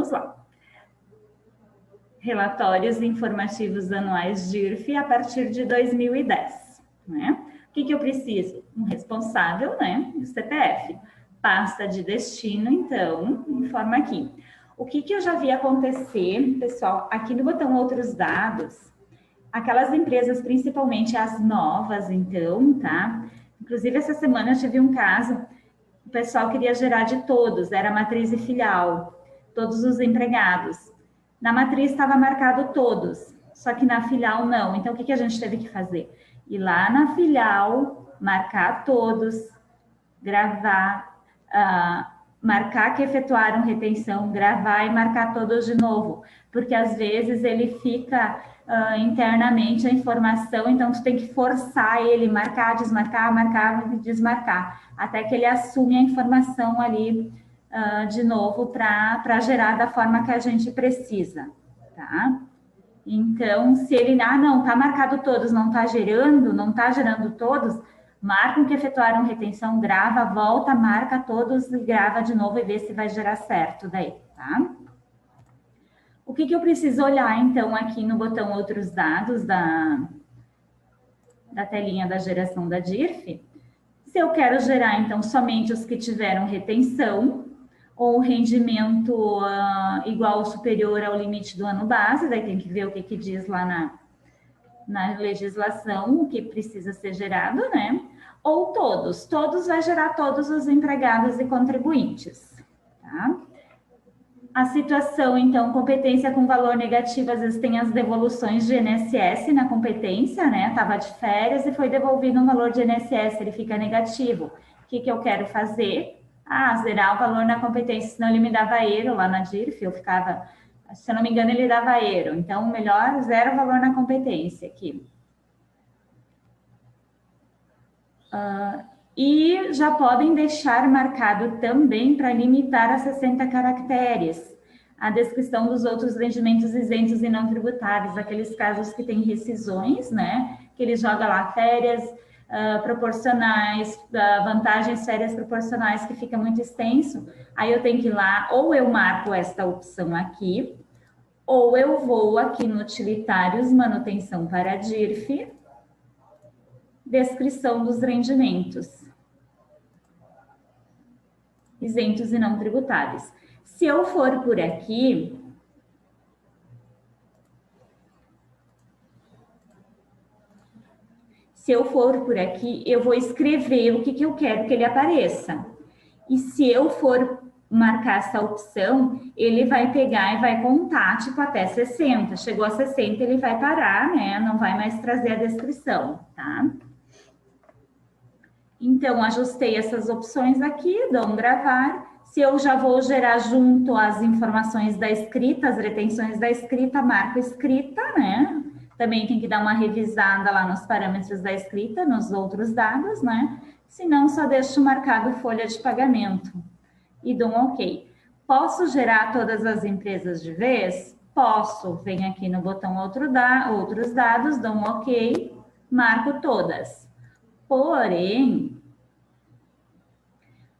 vamos lá. Relatórios informativos anuais DIRF a partir de 2010, né? O que eu preciso? Um responsável, né? O CPF. Pasta de destino, então, informa aqui. O que eu já vi acontecer, pessoal, aqui no botão Outros Dados, aquelas empresas, principalmente as novas, então, tá? Inclusive, essa semana eu tive um caso, o pessoal queria gerar de todos, era matriz e filial, todos os empregados. Na matriz estava marcado todos, só que na filial não. Então, o que a gente teve que fazer? Ir lá na filial, marcar todos, gravar, marcar que efetuaram retenção, gravar e marcar todos de novo, porque às vezes ele fica internamente a informação, então tu tem que forçar ele, marcar, desmarcar, marcar e desmarcar, até que ele assume a informação ali de novo para gerar da forma que a gente precisa, tá? Então, se ele, não, tá marcado todos, não tá gerando todos, marcam que efetuaram retenção, grava, volta, marca todos e grava de novo e vê se vai gerar certo daí, tá? O que eu preciso olhar, então, aqui no botão Outros Dados da telinha da geração da DIRF? Se eu quero gerar, então, somente os que tiveram retenção ou rendimento igual ou superior ao limite do ano base, daí tem que ver o que diz lá na legislação, o que precisa ser gerado, né? Ou todos vai gerar todos os empregados e contribuintes, tá? A situação, então, competência com valor negativo, às vezes tem as devoluções de INSS na competência, né? Estava de férias e foi devolvido um valor de INSS, ele fica negativo. O que eu quero fazer? Zerar o valor na competência, senão ele me dava erro lá na DIRF, eu ficava, se eu não me engano, ele dava erro. Então, melhor zero o valor na competência aqui. E já podem deixar marcado também para limitar a 60 caracteres a descrição dos outros rendimentos isentos e não tributáveis, aqueles casos que têm rescisões, né? Que ele joga lá férias proporcionais, vantagens férias proporcionais, que fica muito extenso. Aí eu tenho que ir lá, ou eu marco esta opção aqui, ou eu vou aqui no utilitários, manutenção para DIRF, descrição dos rendimentos isentos e não tributáveis. Se eu for por aqui, eu vou escrever o que eu quero que ele apareça. E se eu for marcar essa opção, ele vai pegar e vai contar, tipo, até 60. Chegou a 60, ele vai parar, né? Não vai mais trazer a descrição, tá? Então, ajustei essas opções aqui, dou um gravar. Se eu já vou gerar junto as informações da escrita, as retenções da escrita, marco escrita, né? Também tem que dar uma revisada lá nos parâmetros da escrita, nos outros dados, né? Se não, só deixo marcado folha de pagamento e dou um OK. Posso gerar todas as empresas de vez? Posso. Venho aqui no botão Outros Dados, dou um OK, marco todas. Porém,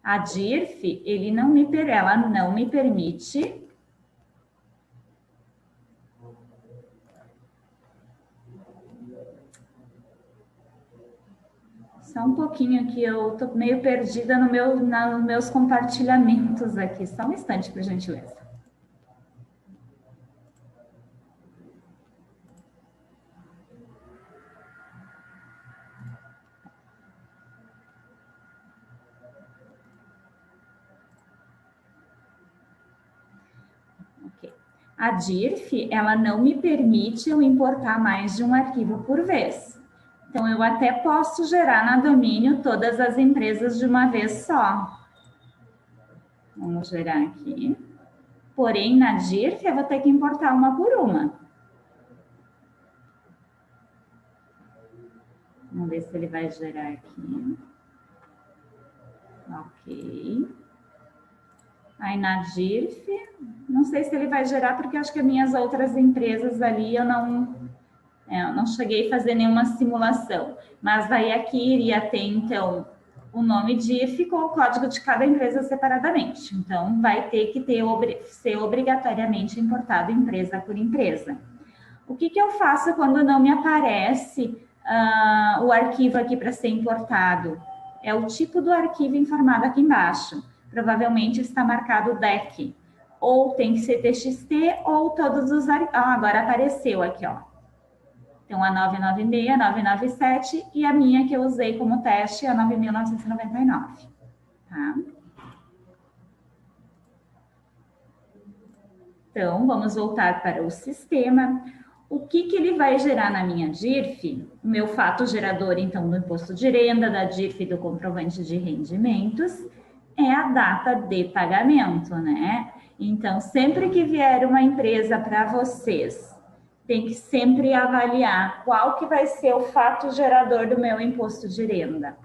a DIRF, ela não me permite só um pouquinho aqui, eu tô meio perdida nos meus compartilhamentos aqui. Só um instante, por gentileza. Ok. A DIRF, ela não me permite eu importar mais de um arquivo por vez. Então, eu até posso gerar na domínio todas as empresas de uma vez só. Vamos gerar aqui. Porém, na DIRF, eu vou ter que importar uma por uma. Vamos ver se ele vai gerar aqui. Ok. Aí, na DIRF, não sei se ele vai gerar, porque acho que as minhas outras empresas ali eu não cheguei a fazer nenhuma simulação, mas vai aqui, iria ter, então, o nome DIF com o código de cada empresa separadamente. Então, vai ter que ser obrigatoriamente importado empresa por empresa. O que eu faço quando não me aparece o arquivo aqui para ser importado? É o tipo do arquivo informado aqui embaixo. Provavelmente está marcado DEC. Ou tem que ser TXT ou todos os arquivos. Agora apareceu aqui, ó. Então, a 996, a 997 e a minha que eu usei como teste, a 9.999. Tá? Então, vamos voltar para o sistema. O que ele vai gerar na minha DIRF? O meu fato gerador, então, do imposto de renda, da DIRF e do comprovante de rendimentos, é a data de pagamento, né? Então, sempre que vier uma empresa para vocês, tem que sempre avaliar qual que vai ser o fato gerador do meu imposto de renda.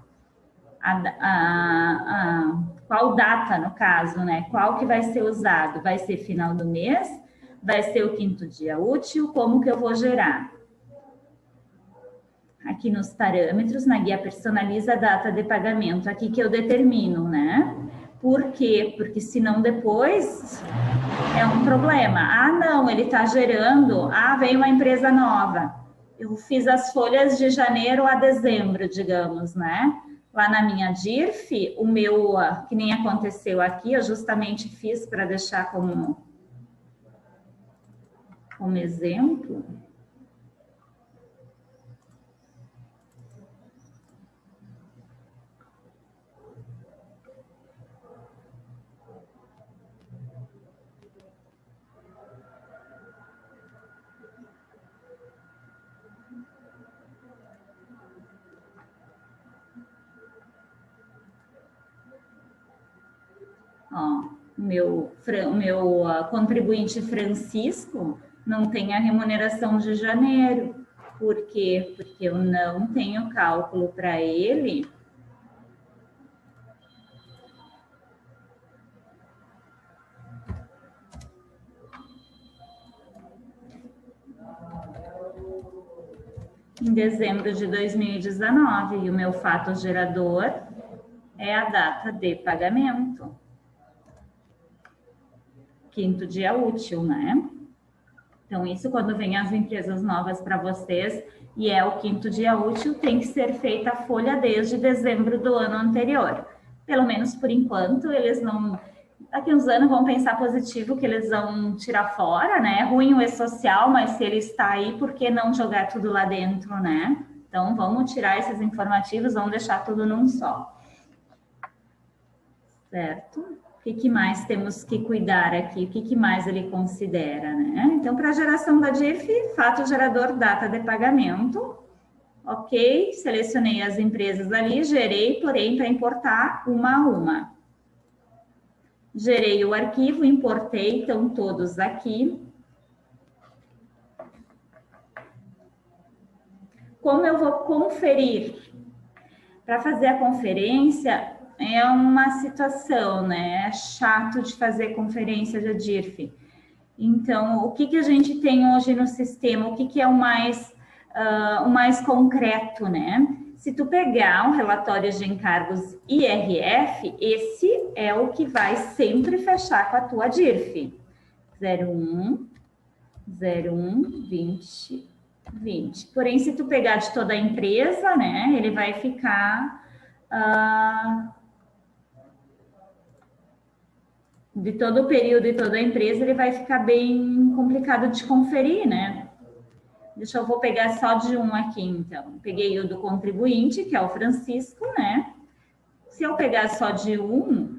Qual data, no caso, né? Qual que vai ser usado? Vai ser final do mês? Vai ser o quinto dia útil? Como que eu vou gerar? Aqui nos parâmetros, na guia personaliza a data de pagamento, aqui que eu determino, né? Por quê? Porque senão depois é um problema. Ah, não, ele está gerando, veio uma empresa nova. Eu fiz as folhas de janeiro a dezembro, digamos, né? Lá na minha DIRF, o meu, que nem aconteceu aqui, eu justamente fiz para deixar como exemplo. Ó, o meu contribuinte Francisco não tem a remuneração de janeiro. Por quê? Porque eu não tenho cálculo para ele. Em dezembro de 2019, e o meu fato gerador é a data de pagamento. Quinto dia útil, né? Então, isso quando vem as empresas novas para vocês e é o quinto dia útil, tem que ser feita a folha desde dezembro do ano anterior. Pelo menos por enquanto, eles não. Daqui uns anos vão pensar positivo que eles vão tirar fora, né? Ruim o e-social, mas se ele está aí, por que não jogar tudo lá dentro, né? Então, vamos tirar esses informativos, vamos deixar tudo num só. Certo? O que mais temos que cuidar aqui? O que mais ele considera, né? Então, para a geração da DIF, fato gerador, data de pagamento. Ok, selecionei as empresas ali, gerei, porém, para importar uma a uma. Gerei o arquivo, importei, então, todos aqui. Como eu vou conferir? Para fazer a conferência, é uma situação, né? É chato de fazer conferência de DIRF. Então, o que a gente tem hoje no sistema? O que é o mais concreto, né? Se tu pegar um relatório de encargos IRF, esse é o que vai sempre fechar com a tua DIRF. 01, 20, 20. Porém, se tu pegar de toda a empresa, né, ele vai ficar de todo o período e toda a empresa, ele vai ficar bem complicado de conferir, né? Vou pegar só de um aqui, então. Peguei o do contribuinte, que é o Francisco, né? Se eu pegar só de um,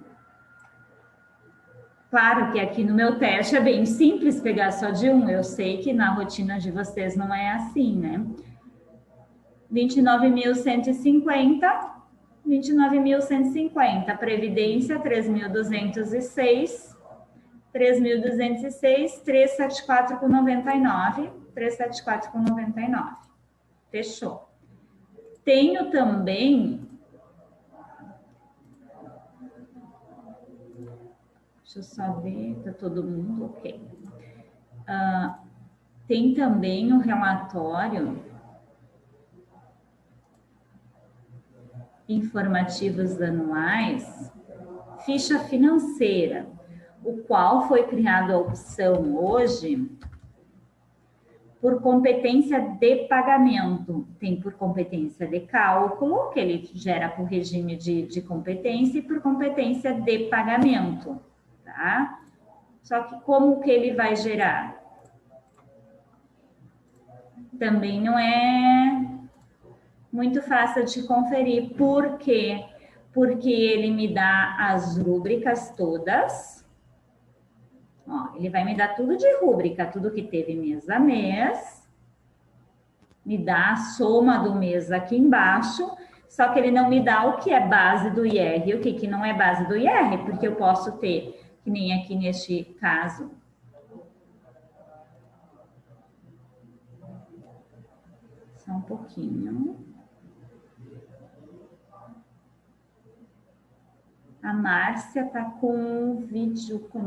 claro que aqui no meu teste é bem simples pegar só de um. Eu sei que na rotina de vocês não é assim, né? 29.150, 29.150. Previdência, 3.206. 3.206, 374,99. 374,99. Fechou. Tenho também. Deixa eu só ver, tá todo mundo ok. Tem também o relatório informativos anuais, ficha financeira, o qual foi criado a opção hoje por competência de pagamento. Tem por competência de cálculo, que ele gera por regime de competência, e por competência de pagamento, tá? Só que como que ele vai gerar? Também não é muito fácil de conferir. Por quê? Porque ele me dá as rúbricas todas. Ó, ele vai me dar tudo de rúbrica, tudo que teve mês a mês. Me dá a soma do mês aqui embaixo. Só que ele não me dá o que é base do IR e o que não é base do IR, porque eu posso ter, que nem aqui neste caso, só um pouquinho. A Márcia tá com o vídeo com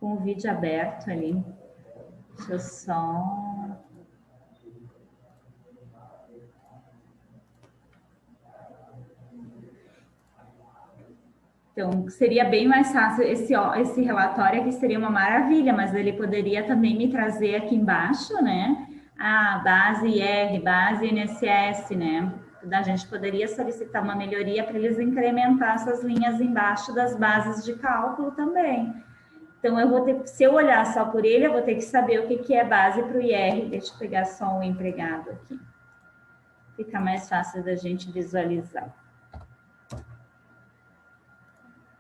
o vídeo aberto ali. Deixa eu só. Então, seria bem mais fácil esse relatório aqui seria uma maravilha, mas ele poderia também me trazer aqui embaixo, né? A base IR, base INSS, né? A gente poderia solicitar uma melhoria para eles incrementar essas linhas embaixo das bases de cálculo também. Então, eu vou ter, se eu olhar só por ele, eu vou ter que saber o que é base para o IR. Deixa eu pegar só o empregado aqui. Fica mais fácil da gente visualizar.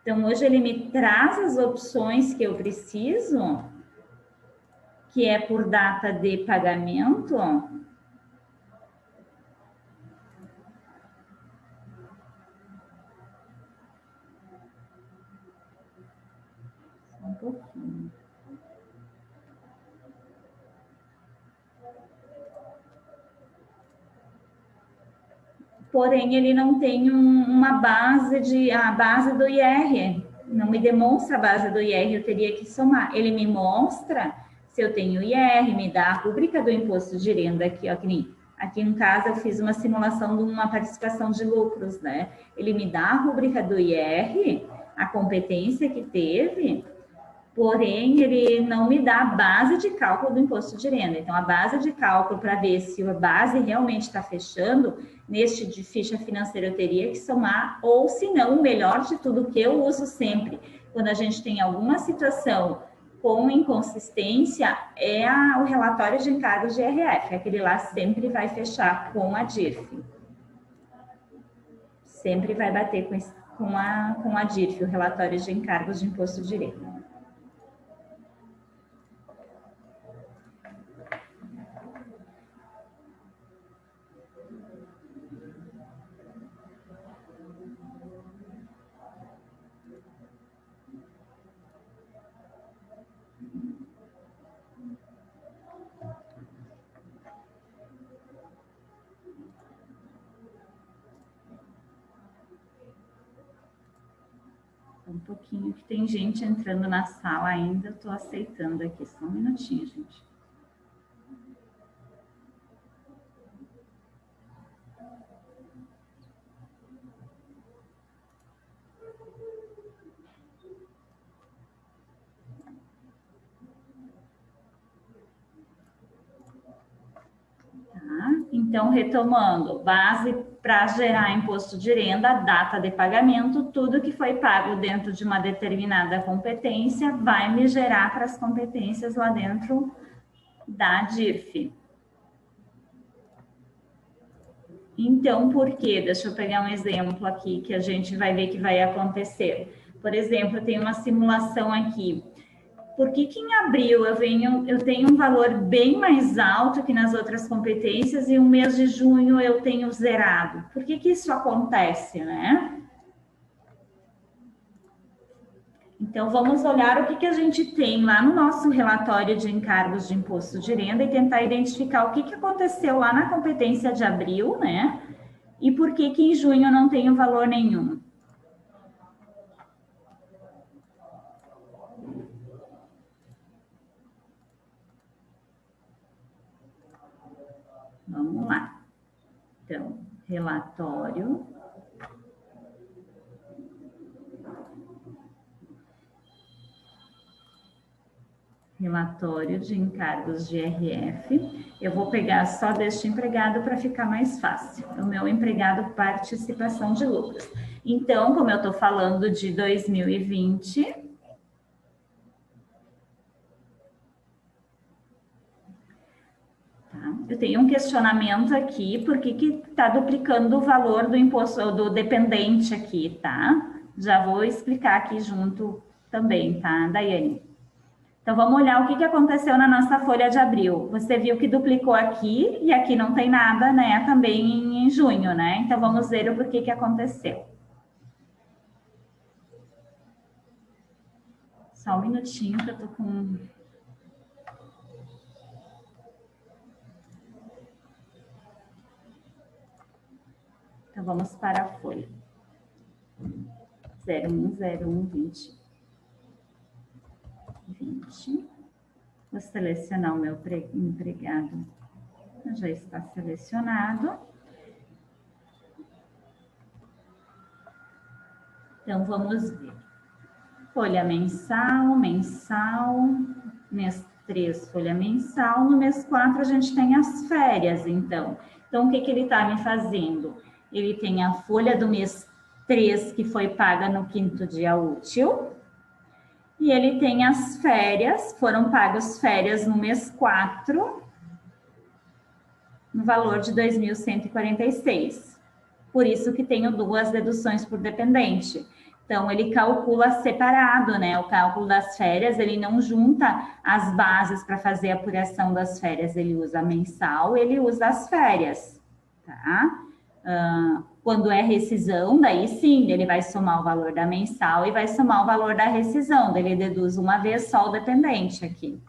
Então, hoje ele me traz as opções que eu preciso, que é por data de pagamento. Só um pouquinho. Porém, ele não tem uma base a base do IR. Não me demonstra a base do IR, eu teria que somar. Ele me mostra se eu tenho IR, me dá a rúbrica do imposto de renda aqui, ó, que nem aqui no caso eu fiz uma simulação de uma participação de lucros, né? Ele me dá a rúbrica do IR, a competência que teve, porém ele não me dá a base de cálculo do imposto de renda. Então, a base de cálculo para ver se a base realmente está fechando, neste de ficha financeira eu teria que somar, ou se não, o melhor de tudo que eu uso sempre, quando a gente tem alguma situação com inconsistência, é o relatório de encargos de IRF, aquele lá sempre vai fechar com a DIRF. Sempre vai bater com a DIRF, o relatório de encargos de imposto de renda. Um pouquinho, que tem gente entrando na sala ainda, eu estou aceitando aqui, só um minutinho, gente. Tá? Então, retomando, base para gerar imposto de renda, data de pagamento, tudo que foi pago dentro de uma determinada competência vai me gerar para as competências lá dentro da DIRF. Então, por quê? Deixa eu pegar um exemplo aqui que a gente vai ver que vai acontecer. Por exemplo, tem uma simulação aqui. Por que em abril eu tenho um valor bem mais alto que nas outras competências e o mês de junho eu tenho zerado? Por que isso acontece, né? Então, vamos olhar o que a gente tem lá no nosso relatório de encargos de imposto de renda e tentar identificar o que aconteceu lá na competência de abril, né? E por que em junho eu não tenho valor nenhum. Vamos lá. Então, relatório de encargos de IRF. Eu vou pegar só deste empregado para ficar mais fácil. O meu empregado participação de lucros. Então, como eu estou falando de 2020, tá? Eu tenho um questionamento aqui, por que está duplicando o valor do imposto do dependente aqui, tá? Já vou explicar aqui junto também, tá, Daiane? Então, vamos olhar o que aconteceu na nossa folha de abril. Você viu que duplicou aqui e aqui não tem nada, né? Também em junho, né? Então, vamos ver o porquê que aconteceu. Só um minutinho que eu tô com... Então, vamos para a folha. 010120. Vou selecionar o meu empregado. Já está selecionado. Então, vamos ver. Folha mensal, mês 3, folha mensal. No mês 4, a gente tem as férias, então. Então, o que ele está me fazendo? Ele tem a folha do mês 3, que foi paga no 5º dia útil. E ele tem as férias, foram pagas férias no mês 4, no valor de 2.146. Por isso que tenho 2 deduções por dependente. Então, ele calcula separado, né? O cálculo das férias, ele não junta as bases para fazer a apuração das férias. Ele usa mensal, ele usa as férias, tá? Quando é rescisão, daí sim, ele vai somar o valor da mensal e vai somar o valor da rescisão. Ele deduz uma vez só o dependente aqui.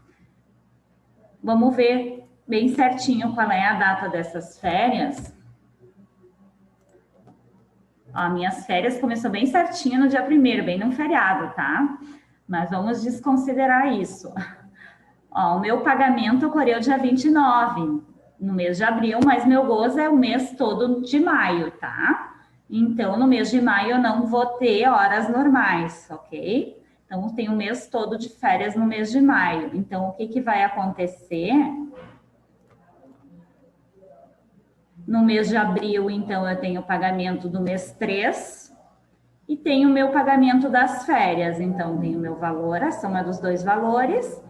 Vamos ver bem certinho qual é a data dessas férias. Ó, minhas férias começou bem certinho no dia 1º, bem no feriado, tá? Mas vamos desconsiderar isso. Ó, o meu pagamento ocorreu dia 29, no mês de abril, mas meu gozo é o mês todo de maio, tá? Então, no mês de maio eu não vou ter horas normais, ok? Então, tem o mês todo de férias no mês de maio. Então, o que vai acontecer? No mês de abril, então, eu tenho o pagamento do mês 3 e tenho o meu pagamento das férias. Então, tenho o meu valor, a soma dos 2 valores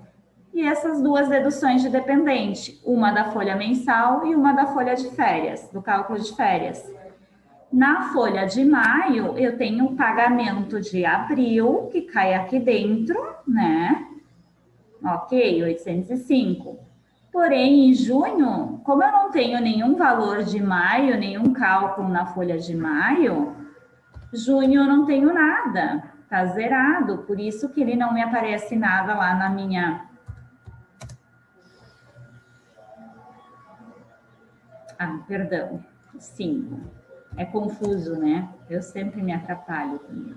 e essas 2 deduções de dependente, uma da folha mensal e uma da folha de férias, do cálculo de férias. Na folha de maio, eu tenho o pagamento de abril, que cai aqui dentro, né? Ok, 805. Porém, em junho, como eu não tenho nenhum valor de maio, nenhum cálculo na folha de maio, junho eu não tenho nada, tá zerado. Por isso que ele não me aparece nada lá na minha... Ah, perdão, 5. É confuso, né? Eu sempre me atrapalho também.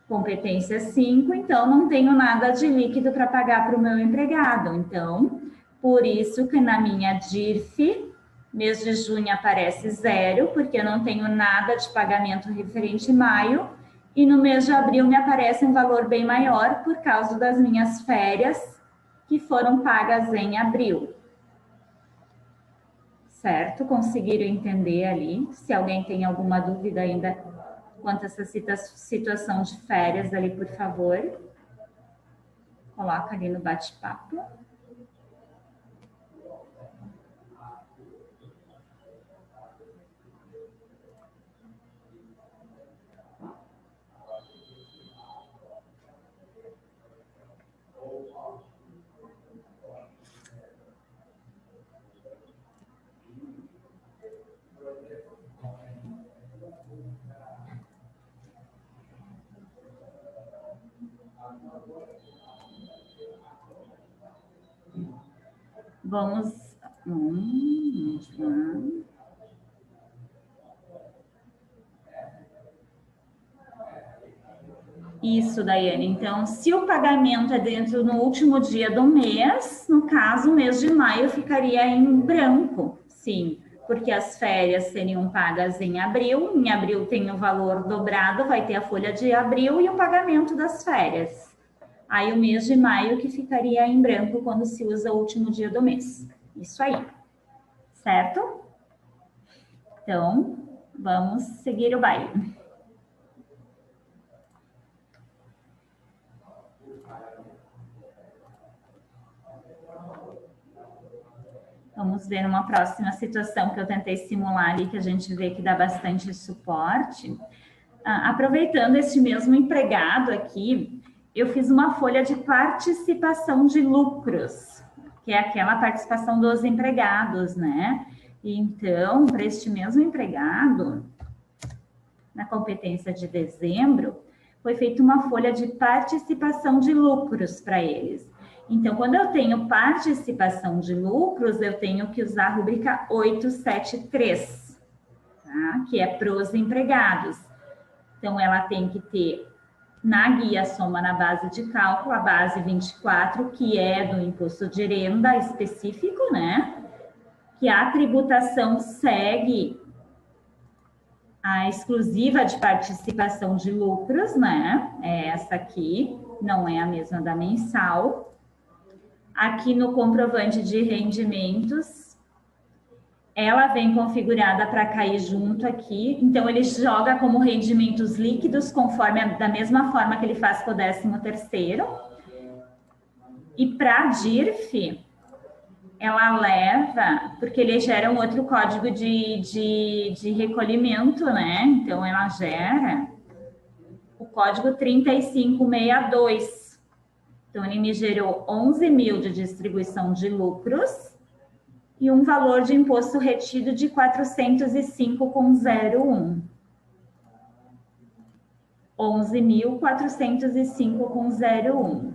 Competência 5, então não tenho nada de líquido para pagar para o meu empregado. Então, por isso que na minha DIRF, mês de junho aparece 0, porque eu não tenho nada de pagamento referente a maio. E no mês de abril me aparece um valor bem maior por causa das minhas férias que foram pagas em abril. Certo? Conseguiram entender ali? Se alguém tem alguma dúvida ainda quanto a essa situação de férias ali, por favor, coloca ali no bate-papo. Vamos lá. Isso, Daiane. Então, se o pagamento é dentro no último dia do mês, no caso, o mês de maio ficaria em branco, sim, porque as férias seriam pagas em abril tem o valor dobrado, vai ter a folha de abril e o pagamento das férias. Aí o mês de maio que ficaria em branco quando se usa o último dia do mês. Isso aí, certo? Então, vamos seguir o baile. Vamos ver uma próxima situação que eu tentei simular ali, que a gente vê que dá bastante suporte. Aproveitando este mesmo empregado aqui, eu fiz uma folha de participação de lucros, que é aquela participação dos empregados, né? Então, para este mesmo empregado, na competência de dezembro, foi feita uma folha de participação de lucros para eles. Então, quando eu tenho participação de lucros, eu tenho que usar a rubrica 873, tá? Que é para os empregados. Então, ela tem que ter na guia soma na base de cálculo, a base 24, que é do imposto de renda específico, né? Que a tributação segue a exclusiva de participação de lucros, né? É essa aqui, não é a mesma da mensal. Aqui no comprovante de rendimentos, ela vem configurada para cair junto aqui, então ele joga como rendimentos líquidos, conforme da mesma forma que ele faz com o 13º. E para a DIRF, ela leva, porque ele gera um outro código de recolhimento, né? Então, ela gera o código 3562. Então, ele me gerou 11 mil de distribuição de lucros e um valor de imposto retido de 405,01. 11.405,01.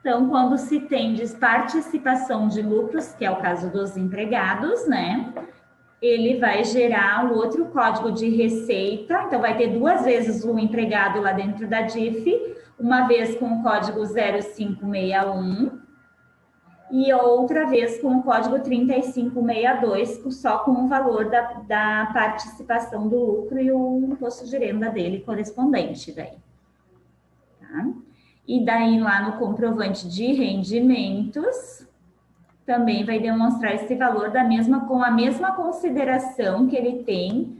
Então, quando se tem participação de lucros, que é o caso dos empregados, né? Ele vai gerar o outro código de receita. Então, vai ter duas vezes o empregado lá dentro da DIF, uma vez com o código 0561 e outra vez com o código 3562, só com o valor da participação do lucro e o imposto de renda dele correspondente daí. Tá? E daí lá no comprovante de rendimentos, também vai demonstrar esse valor com a mesma consideração que ele tem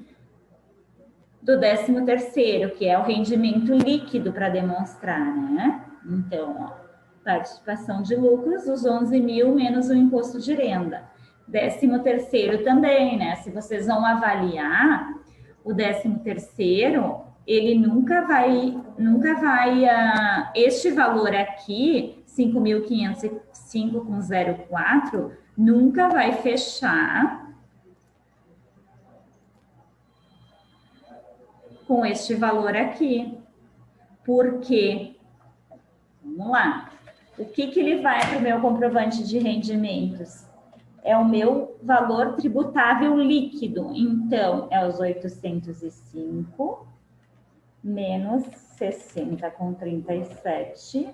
do 13º, que é o rendimento líquido para demonstrar, né? Então, ó, participação de lucros, os 11 mil menos o imposto de renda. 13º também, né? Se vocês vão avaliar, o 13º, ele nunca vai, este valor aqui, 5.505,04, nunca vai fechar com este valor aqui. Por quê? Vamos lá. O que ele vai para o meu comprovante de rendimentos? É o meu valor tributável líquido. Então, é os 805 menos 60,37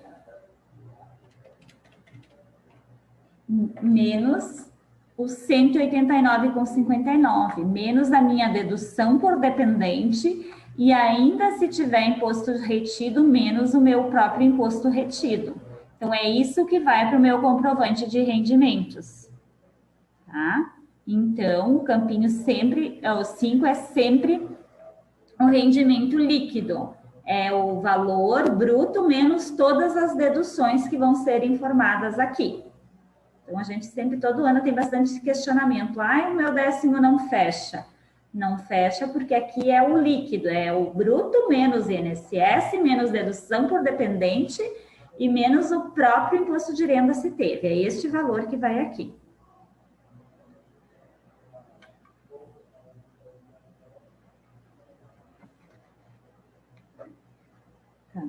menos os 189,59, menos a minha dedução por dependente e ainda se tiver imposto retido, menos o meu próprio imposto retido. Então, é isso que vai para o meu comprovante de rendimentos. Tá? Então, o campinho sempre, o 5 é sempre o rendimento líquido. É o valor bruto menos todas as deduções que vão ser informadas aqui. Então, a gente sempre, todo ano, tem bastante questionamento. Ai, o meu 10º não fecha. Não fecha porque aqui é o líquido, é o bruto menos INSS, menos dedução por dependente e menos o próprio imposto de renda se teve. É este valor que vai aqui. Tá.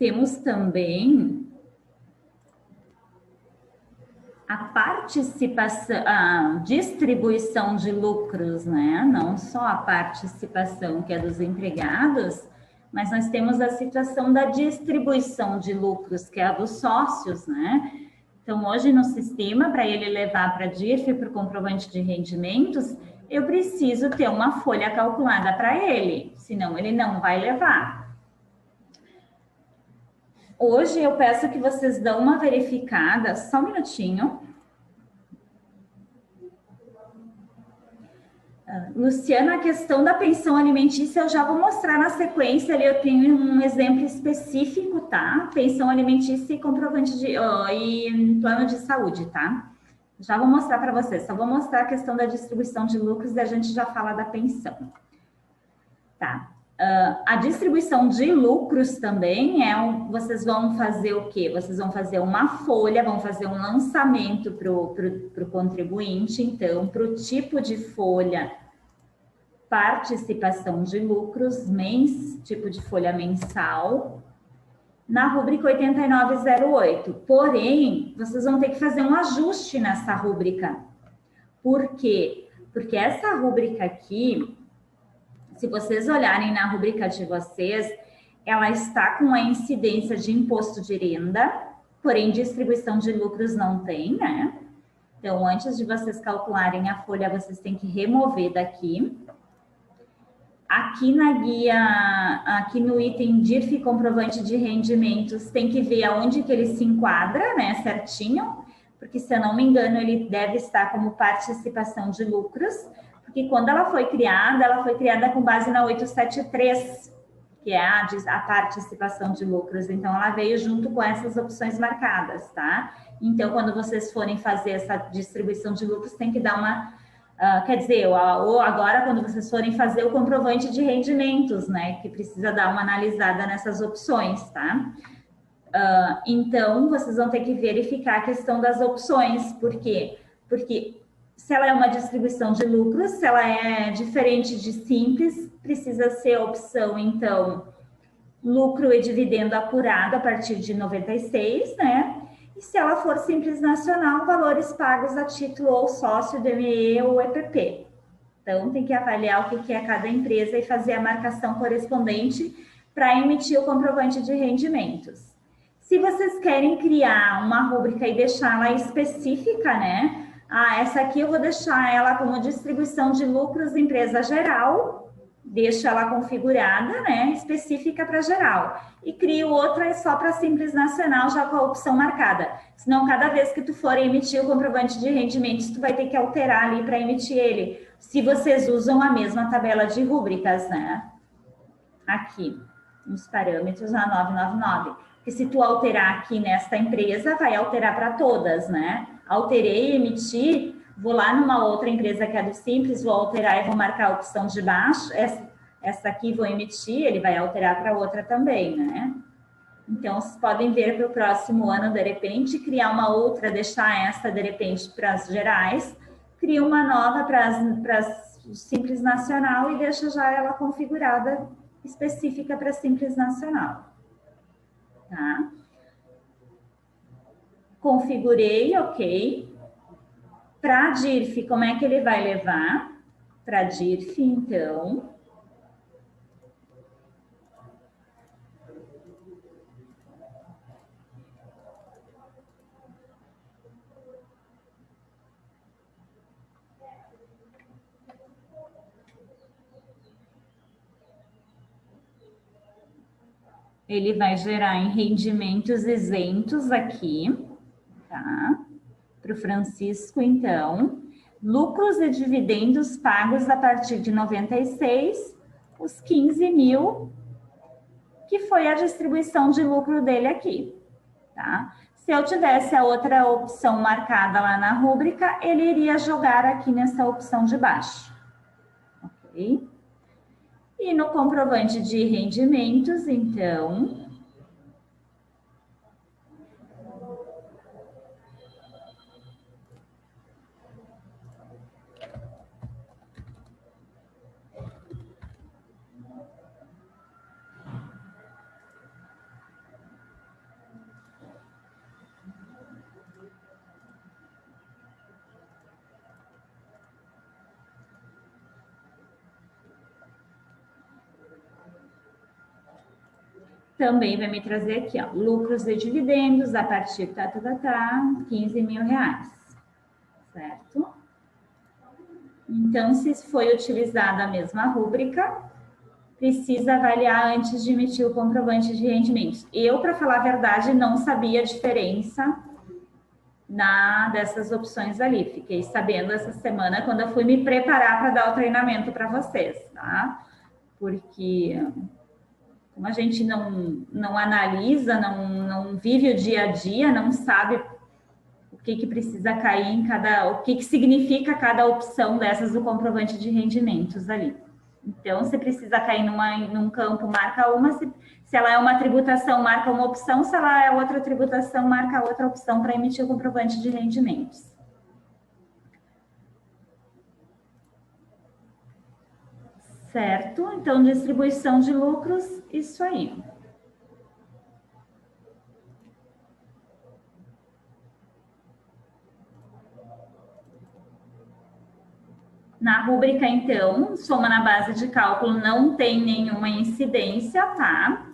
Temos também a participação, a distribuição de lucros, né? Não só a participação que é dos empregados, mas nós temos a situação da distribuição de lucros, que é a dos sócios, né? Então, hoje no sistema, para ele levar para a DIRF, para o comprovante de rendimentos, eu preciso ter uma folha calculada para ele, senão ele não vai levar. Hoje eu peço que vocês dão uma verificada, só um minutinho. Luciana, a questão da pensão alimentícia eu já vou mostrar na sequência, ali eu tenho um exemplo específico, tá? Pensão alimentícia e comprovante de e plano de saúde, tá? Já vou mostrar para vocês, só vou mostrar a questão da distribuição de lucros e a gente já fala da pensão. Tá. A distribuição de lucros também vocês vão fazer o quê? Vocês vão fazer uma folha, vão fazer um lançamento para o contribuinte, então, para o tipo de folha, participação de lucros, tipo de folha mensal, na rúbrica 8908. Porém, vocês vão ter que fazer um ajuste nessa rúbrica. Por quê? Porque essa rúbrica aqui, se vocês olharem na rúbrica de vocês, ela está com a incidência de imposto de renda, porém distribuição de lucros não tem, né? Então, antes de vocês calcularem a folha, vocês têm que remover daqui. Aqui na guia, aqui no item DIRF comprovante de rendimentos, tem que ver aonde que ele se enquadra, né, certinho, porque se eu não me engano, ele deve estar como participação de lucros, porque quando ela foi criada com base na 873, que é a participação de lucros, então ela veio junto com essas opções marcadas, tá? Então, quando vocês forem fazer essa distribuição de lucros, tem que dar uma... quer dizer, ou agora, quando vocês forem fazer o comprovante de rendimentos, né? Que precisa dar uma analisada nessas opções, tá? Então, vocês vão ter que verificar a questão das opções. Por quê? Porque se ela é uma distribuição de lucros, se ela é diferente de simples, precisa ser a opção, então, lucro e dividendo apurado a partir de 96, né? E se ela for simples nacional, valores pagos a título ou sócio do ME ou EPP. Então, tem que avaliar o que é cada empresa e fazer a marcação correspondente para emitir o comprovante de rendimentos. Se vocês querem criar uma rúbrica e deixá-la específica, né? Essa aqui eu vou deixar ela como distribuição de lucros empresa geral, deixo ela configurada, né? Específica para geral. E crio outra só para simples nacional, já com a opção marcada. Senão, cada vez que tu for emitir o comprovante de rendimentos, tu vai ter que alterar ali para emitir ele. Se vocês usam a mesma tabela de rúbricas, né? Aqui, nos parâmetros na 999. Porque se tu alterar aqui nesta empresa, vai alterar para todas, né? Alterei, emiti, vou lá numa outra empresa que é do Simples, vou alterar e vou marcar a opção de baixo. Essa aqui vou emitir, ele vai alterar para outra também, né? Então, vocês podem ver para o próximo ano, de repente, criar uma outra, deixar essa, de repente, para as gerais, cria uma nova para as Simples Nacional e deixa já ela configurada específica para Simples Nacional. Tá? Configurei, ok. Para a DIRF, como é que ele vai levar? Para a DIRF, então... Ele vai gerar em rendimentos isentos aqui, tá? Para o Francisco, então, lucros e dividendos pagos a partir de 96, os 15 mil, que foi a distribuição de lucro dele aqui, tá? Se eu tivesse a outra opção marcada lá na rúbrica, ele iria jogar aqui nessa opção de baixo, ok? E no comprovante de rendimentos, então, também vai me trazer aqui, ó, lucros e dividendos a partir, 15 mil reais, certo? Então, se foi utilizada a mesma rúbrica, precisa avaliar antes de emitir o comprovante de rendimentos. Eu, para falar a verdade, não sabia a diferença dessas opções ali. Fiquei sabendo essa semana quando eu fui me preparar para dar o treinamento para vocês, tá? Porque como a gente não analisa, não vive o dia a dia, não sabe o que precisa cair em o que significa cada opção dessas do comprovante de rendimentos ali. Então, você precisa cair num campo, marca uma, se ela é uma tributação, marca uma opção, se ela é outra tributação, marca outra opção para emitir o comprovante de rendimentos. Certo? Então, distribuição de lucros, isso aí. Na rúbrica, então, soma na base de cálculo não tem nenhuma incidência, tá?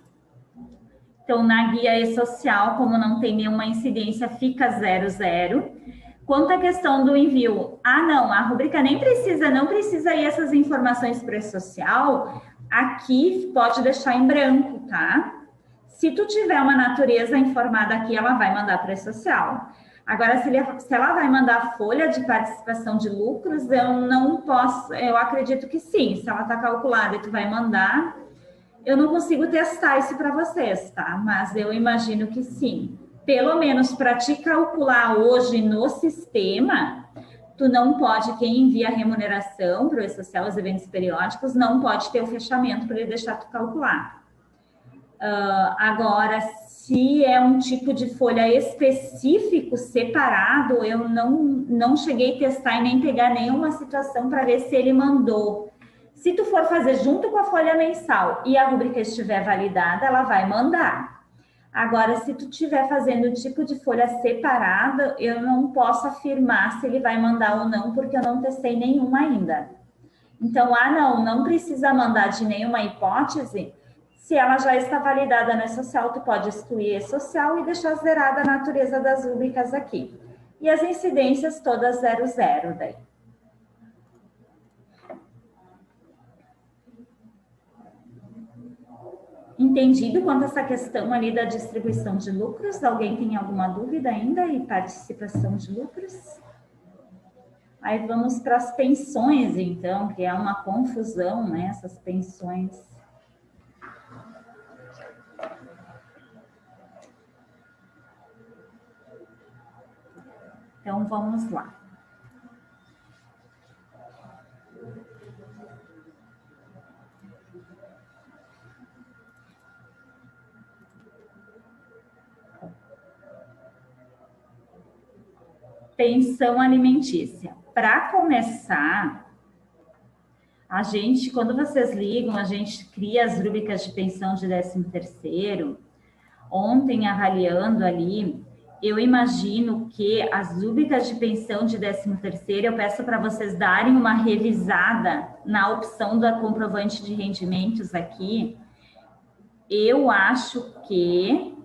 Então, na guia e-social, como não tem nenhuma incidência, fica 00. Quanto à questão do envio, não, a rúbrica não precisa ir essas informações para o e-social, aqui pode deixar em branco, tá? Se tu tiver uma natureza informada aqui, ela vai mandar para o e-social. Agora, se ela vai mandar folha de participação de lucros, eu não posso, eu acredito que sim, se ela está calculada e tu vai mandar, eu não consigo testar isso para vocês, tá? Mas eu imagino que sim. Pelo menos para te calcular hoje no sistema, tu não pode, quem envia a remuneração para o e-social, os eventos periódicos, não pode ter o fechamento para ele deixar tu calcular. Agora, se é um tipo de folha específico, separado, eu não cheguei a testar e nem pegar nenhuma situação para ver se ele mandou. Se tu for fazer junto com a folha mensal e a rúbrica estiver validada, ela vai mandar. Agora, se tu estiver fazendo tipo de folha separada, eu não posso afirmar se ele vai mandar ou não, porque eu não testei nenhuma ainda. Então, não precisa mandar de nenhuma hipótese. Se ela já está validada no e-social, tu pode excluir e-social e deixar zerada a natureza das rúbricas aqui. E as incidências todas 00 daí. Entendido quanto a essa questão ali da distribuição de lucros? Alguém tem alguma dúvida ainda e participação de lucros? Aí vamos para as pensões, então, que é uma confusão, né? Essas pensões. Então, vamos lá. Pensão alimentícia. Para começar, a gente, quando vocês ligam, a gente cria as rúbricas de pensão de 13º. Ontem, avaliando ali, eu imagino que as rúbricas de pensão de 13º, eu peço para vocês darem uma revisada na opção da comprovante de rendimentos aqui. Eu acho que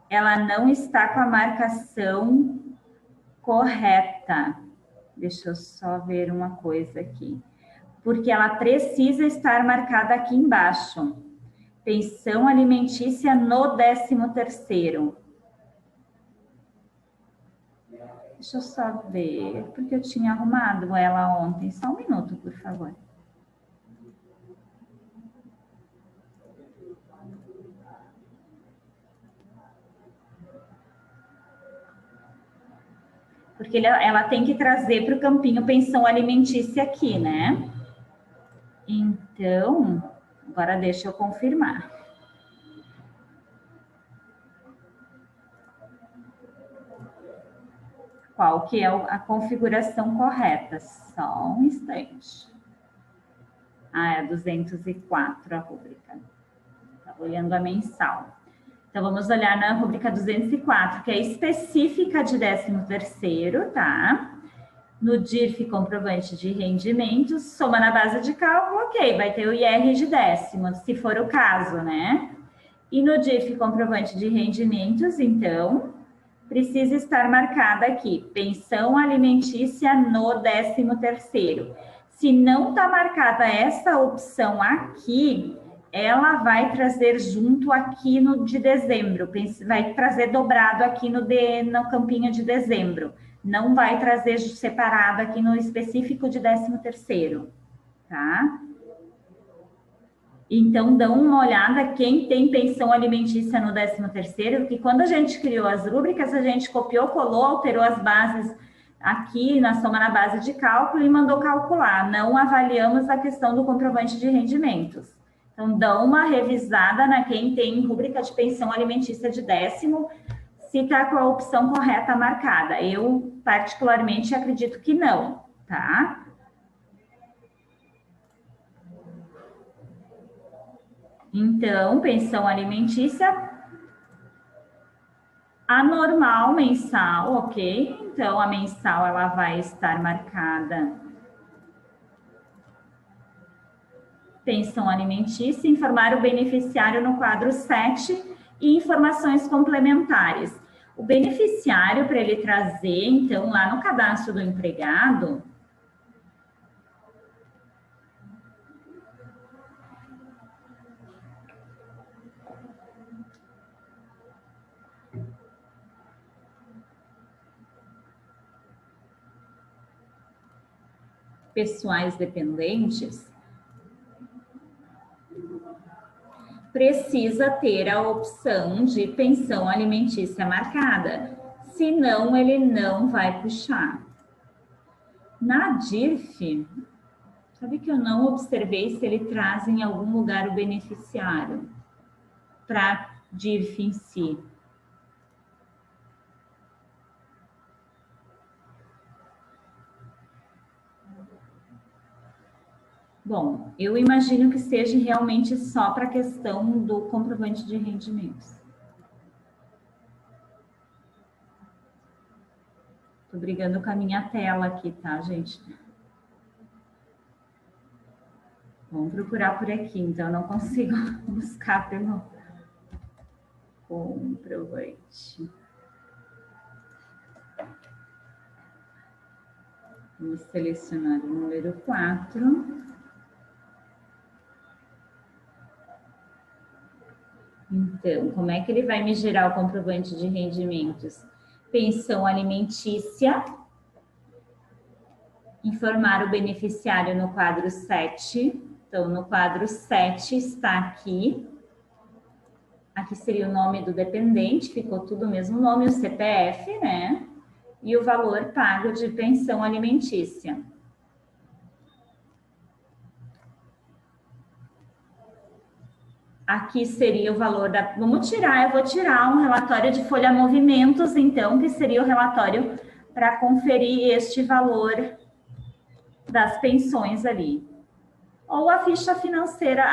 ela não está com a marcação correta. Deixa eu só ver uma coisa aqui. Porque ela precisa estar marcada aqui embaixo. Pensão alimentícia no 13º. Deixa eu só ver, porque eu tinha arrumado ela ontem. Só um minuto, por favor. Porque ela tem que trazer para o campinho pensão alimentícia aqui, né? Então, agora deixa eu confirmar. Qual que é a configuração correta? Só um instante. É 204 a rúbrica. Estava olhando a mensal. Então, vamos olhar na rúbrica 204, que é específica de 13º, tá? No DIRF, comprovante de rendimentos, soma na base de cálculo, ok, vai ter o IR de décimo, se for o caso, né? E no DIF comprovante de rendimentos, então, precisa estar marcada aqui, pensão alimentícia no 13º. Se não está marcada essa opção aqui, ela vai trazer junto aqui no de dezembro, vai trazer dobrado aqui no campinho de dezembro. Não vai trazer separado aqui no específico de 13º, tá? Então, dão uma olhada quem tem pensão alimentícia no 13º, porque quando a gente criou as rúbricas, a gente copiou, colou, alterou as bases aqui na soma na base de cálculo e mandou calcular. Não avaliamos a questão do comprovante de rendimentos. Então, dão uma revisada na quem tem rúbrica de pensão alimentícia de 10º, se está com a opção correta marcada. Eu, particularmente, acredito que não, tá? Então, pensão alimentícia anormal mensal, ok? Então, a mensal ela vai estar marcada. Pensão alimentícia, informar o beneficiário no quadro 7 e informações complementares. O beneficiário, para ele trazer, então, lá no cadastro do empregado, pessoais dependentes, precisa ter a opção de pensão alimentícia marcada, senão ele não vai puxar. Na DIRF, sabe que eu não observei se ele traz em algum lugar o beneficiário para DIRF em si. Bom, eu imagino que seja realmente só para a questão do comprovante de rendimentos. Tô brigando com a minha tela aqui, tá, gente? Vamos procurar por aqui, então eu não consigo buscar pelo comprovante. Vamos selecionar o número 4. Então, como é que ele vai me gerar o comprovante de rendimentos? Pensão alimentícia. Informar o beneficiário no quadro 7. Então, no quadro 7 está aqui. Aqui seria o nome do dependente, ficou tudo o mesmo nome, o CPF, né? E o valor pago de pensão alimentícia. Aqui seria o valor da... eu vou tirar um relatório de folha movimentos, então, que seria o relatório para conferir este valor das pensões ali. Ou a ficha financeira,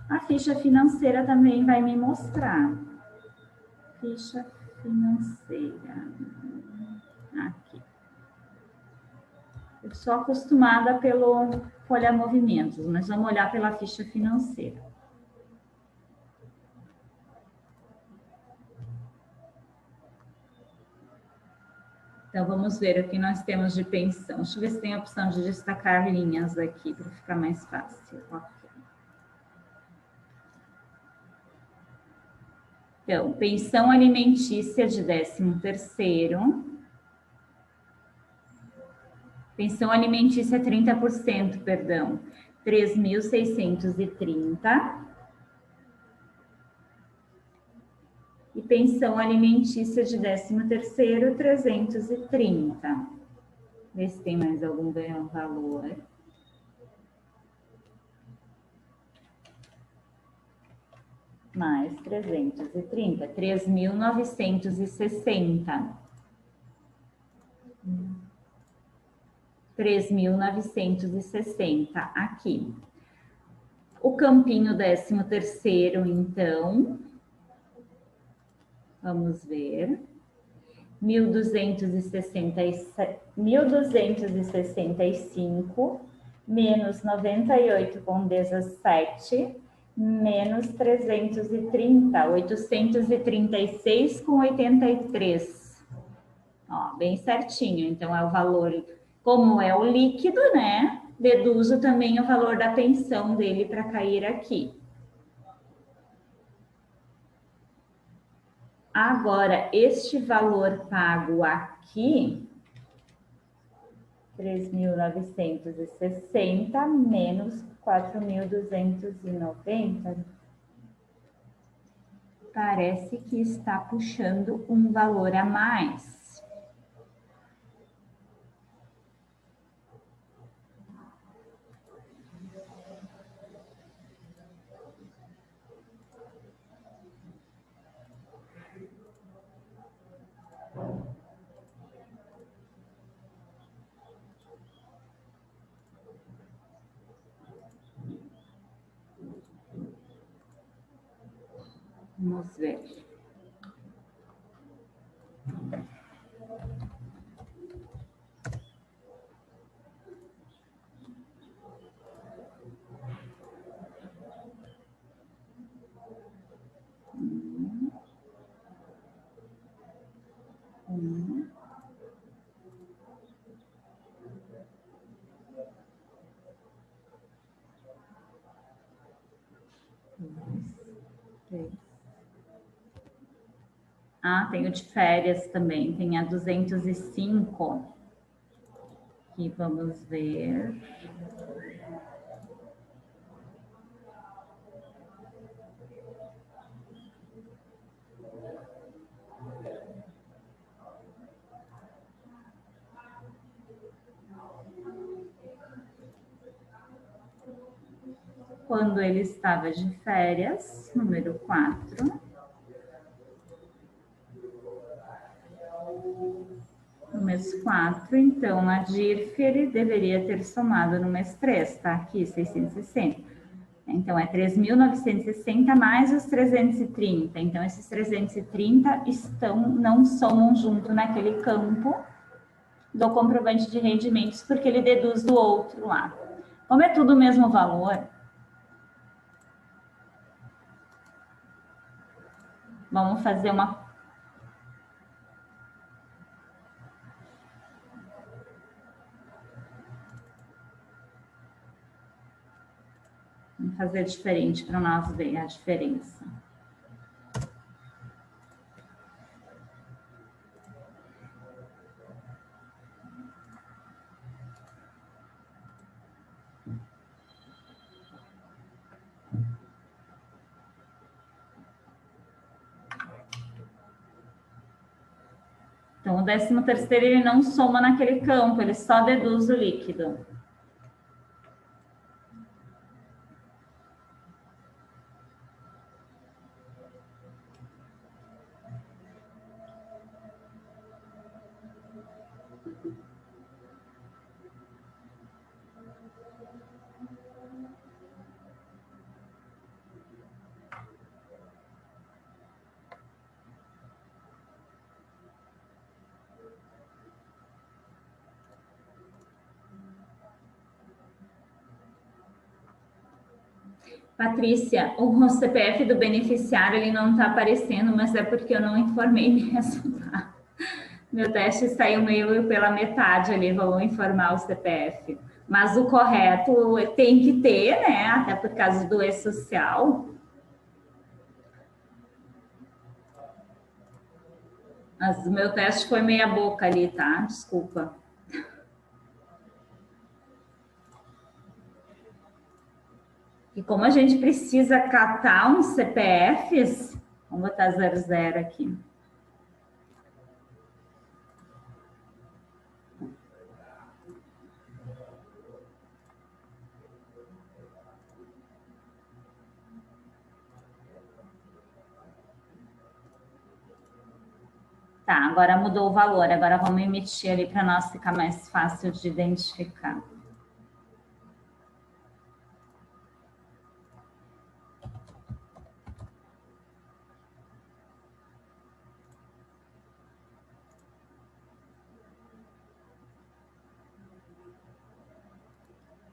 a ficha financeira também vai me mostrar. Ficha financeira. Aqui. Eu sou acostumada pelo folha movimentos, mas vamos olhar pela ficha financeira. Então, vamos ver o que nós temos de pensão. Deixa eu ver se tem a opção de destacar linhas aqui, para ficar mais fácil. Okay. Então, pensão alimentícia de 13º. Pensão alimentícia 30%, perdão, 3.630. E pensão alimentícia de 13º, 330. Vê se tem mais algum valor. Mais 330, 3.960. 3.960 aqui. O campinho 13º, então, vamos ver, 1.265 menos 98,17 menos 330, 836,83. Ó, bem certinho. Então, é o valor, como é o líquido, né? Deduzo também o valor da pensão dele para cair aqui. Agora, este valor pago aqui, 3.960 menos 4.290, parece que está puxando um valor a mais. Vamos ver. Ah, tem o de férias também, tem a 205. Aqui vamos ver. Quando ele estava de férias, número 4. No mês 4, então, a DIRF ele deveria ter somado no mês 3, tá? Aqui, 660. Então, é 3.960 mais os 330. Então, esses 330 não somam junto naquele campo do comprovante de rendimentos, porque ele deduz do outro lá. Como é tudo o mesmo valor, vamos fazer uma... Vamos fazer diferente para nós ver a diferença. Então, o 13º ele não soma naquele campo, ele só deduz o líquido. Patrícia, o CPF do beneficiário ele não está aparecendo, mas é porque eu não informei mesmo, tá? Meu teste saiu meio pela metade ali, vou informar o CPF. Mas o correto tem que ter, né? Até por causa do E-Social. Mas o meu teste foi meia boca ali, tá? Desculpa. E como a gente precisa catar uns CPFs, vamos botar 00 aqui. Tá, agora mudou o valor, agora vamos emitir ali para nós ficar mais fácil de identificar.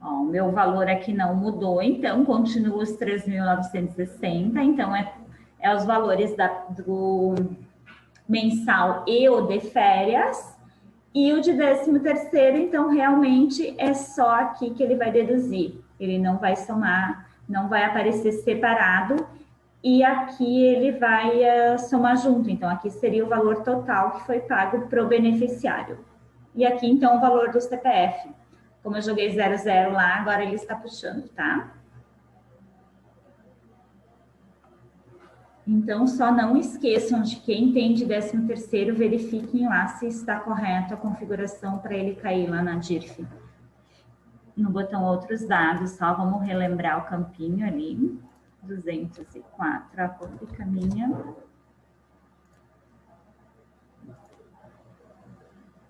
Ó, o meu valor aqui não mudou, então continua os 3.960, então é os valores do mensal e o de férias, e o de 13º, então realmente é só aqui que ele vai deduzir, ele não vai somar, não vai aparecer separado, e aqui ele vai somar junto, então aqui seria o valor total que foi pago para o beneficiário. E aqui então o valor do CPF. Como eu joguei 00 lá, agora ele está puxando, tá? Então, só não esqueçam de quem tem de 13º, verifiquem lá se está correto a configuração para ele cair lá na DIRF. No botão outros dados, só vamos relembrar o campinho ali. 204, a copia caminha.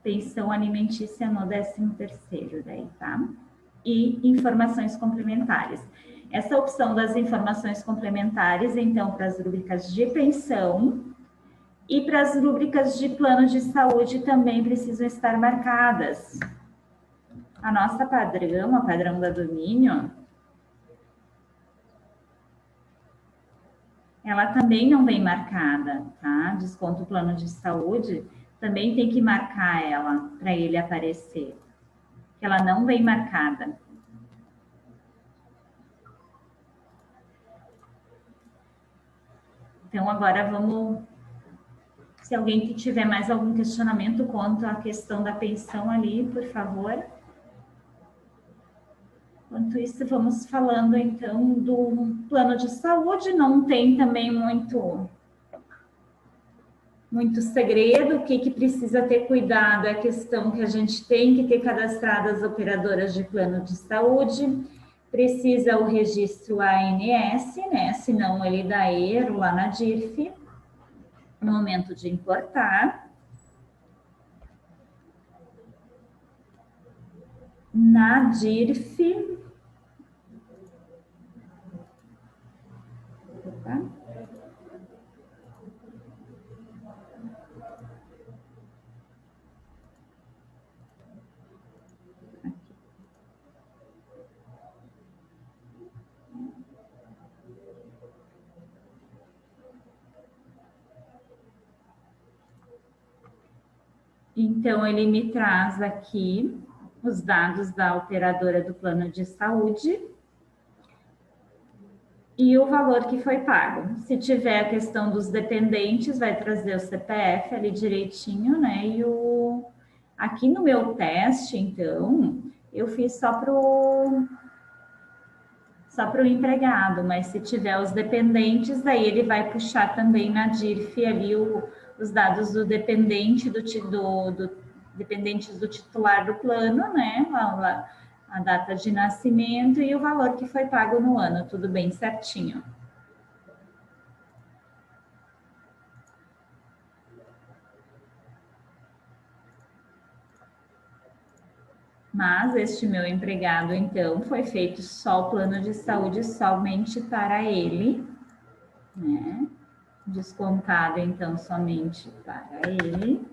Pensão alimentícia no 13º daí, tá? E informações complementares. Essa opção das informações complementares, então, para as rúbricas de pensão e para as rúbricas de plano de saúde também precisam estar marcadas. A nossa padrão, a padrão da domínio, ela também não vem marcada, tá? Desconto plano de saúde, também tem que marcar ela para ele aparecer. Ela não vem marcada. Então, agora vamos... Se alguém tiver mais algum questionamento quanto à questão da pensão ali, por favor. Enquanto isso, vamos falando, então, do plano de saúde. Não tem também muito segredo. O que precisa ter cuidado é a questão que a gente tem que ter cadastradas as operadoras de plano de saúde. Precisa o registro ANS, né? Senão ele dá erro lá na DIRF. No momento de importar. Na DIRF. Opa. Então, ele me traz aqui os dados da operadora do plano de saúde e o valor que foi pago. Se tiver a questão dos dependentes, vai trazer o CPF ali direitinho, né? E aqui no meu teste, então, eu fiz só para o empregado, mas se tiver os dependentes, daí ele vai puxar também na DIRF ali os dados do dependente, dependentes do titular do plano, né? A data de nascimento e o valor que foi pago no ano, tudo bem certinho. Mas este meu empregado, então, foi feito só o plano de saúde somente para ele, né? Descontado, então, somente para ele.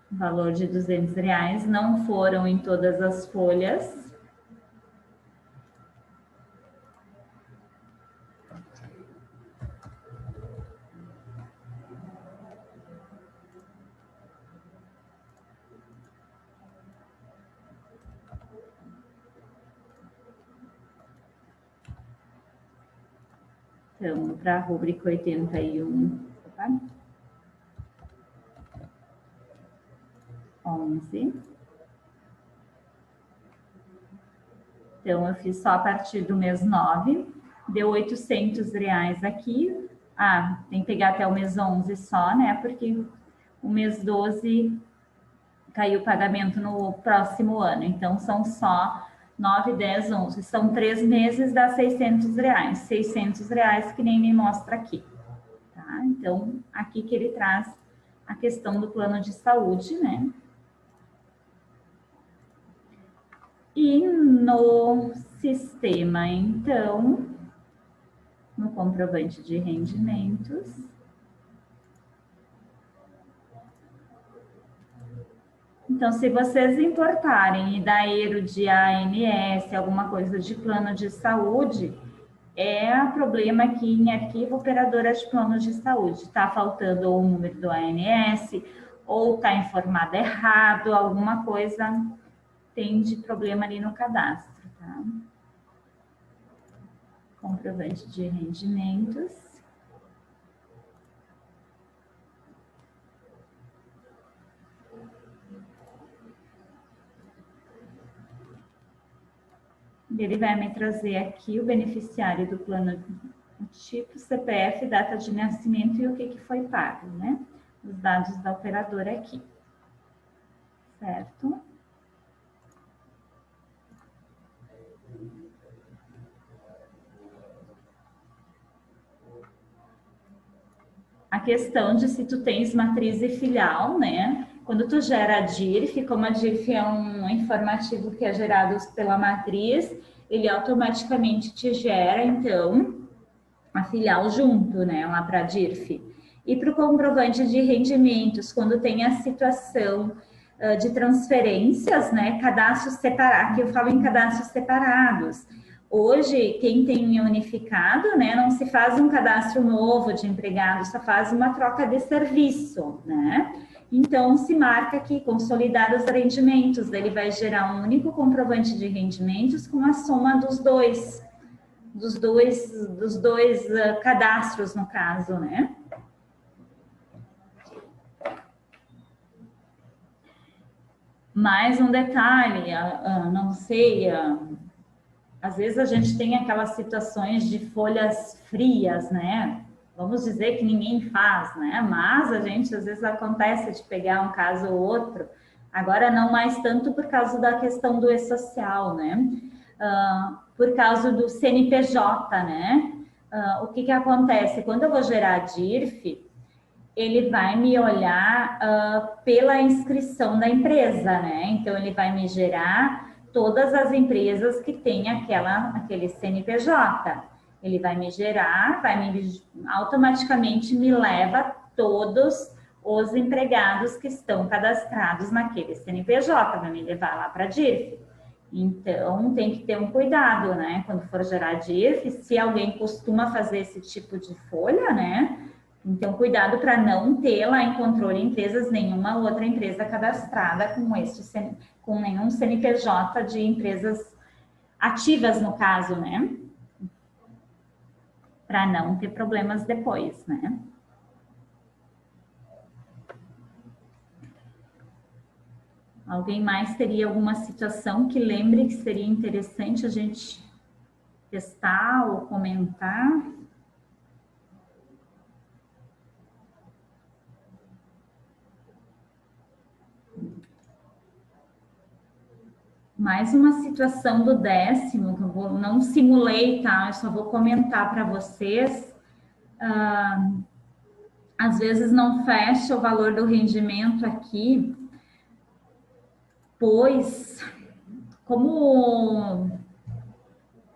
Valor de R$200, não foram em todas as folhas. Então, para a rúbrica 81, opa, 11. Então, eu fiz só a partir do mês 9, deu R$800 aqui. Ah, tem que pegar até o mês 11 só, né? Porque o mês 12 caiu o pagamento no próximo ano. Então, são só 9, 10, 11. São 3 meses, dá R$600. R$600 que nem me mostra aqui. Tá? Então, aqui que ele traz a questão do plano de saúde, né? E no sistema, então, no comprovante de rendimentos, Então, se vocês importarem Idaero de ANS, alguma coisa de plano de saúde, é problema aqui em arquivo operadora de plano de saúde. Está faltando o número do ANS, ou está informado errado, alguma coisa tem de problema ali no cadastro, tá? Comprovante de rendimentos. Ele vai me trazer aqui o beneficiário do plano, tipo, CPF, data de nascimento e o que foi pago, né? Os dados da operadora aqui. Certo? A questão de se tu tens matriz e filial, né? Quando tu gera a DIRF, como a DIRF é um informativo que é gerado pela matriz, ele automaticamente te gera, então, a filial junto, né? Lá para a DIRF. E para o comprovante de rendimentos, quando tem a situação de transferências, né? Cadastros separados, que eu falo em cadastros separados. Hoje, quem tem unificado, né, não se faz um cadastro novo de empregado, só faz uma troca de serviço, né? Então, se marca aqui, consolidar os rendimentos, ele vai gerar um único comprovante de rendimentos com a soma dos dois cadastros, no caso, né? Mais um detalhe, não sei... Às vezes a gente tem aquelas situações de folhas frias, né? Vamos dizer que ninguém faz, né? Mas a gente, às vezes, acontece de pegar um caso ou outro. Agora, não mais tanto por causa da questão do e-social, né? Por causa do CNPJ, né? O que acontece? Quando eu vou gerar a DIRF, ele vai me olhar pela inscrição da empresa, né? Então, ele vai me gerar todas as empresas que têm aquele CNPJ. Ele vai me gerar, automaticamente me leva todos os empregados que estão cadastrados naquele CNPJ, vai me levar lá para a DIRF. Então, tem que ter um cuidado, né? Quando for gerar DIRF, se alguém costuma fazer esse tipo de folha, né? Então, cuidado para não ter lá em controle empresas nenhuma outra empresa cadastrada com nenhum CNPJ de empresas ativas, no caso, né? Para não ter problemas depois, né? Alguém mais teria alguma situação que lembre que seria interessante a gente testar ou comentar? Mais uma situação do 10º, que eu não simulei, tá? Eu só vou comentar para vocês. Às vezes não fecha o valor do rendimento aqui, pois, como...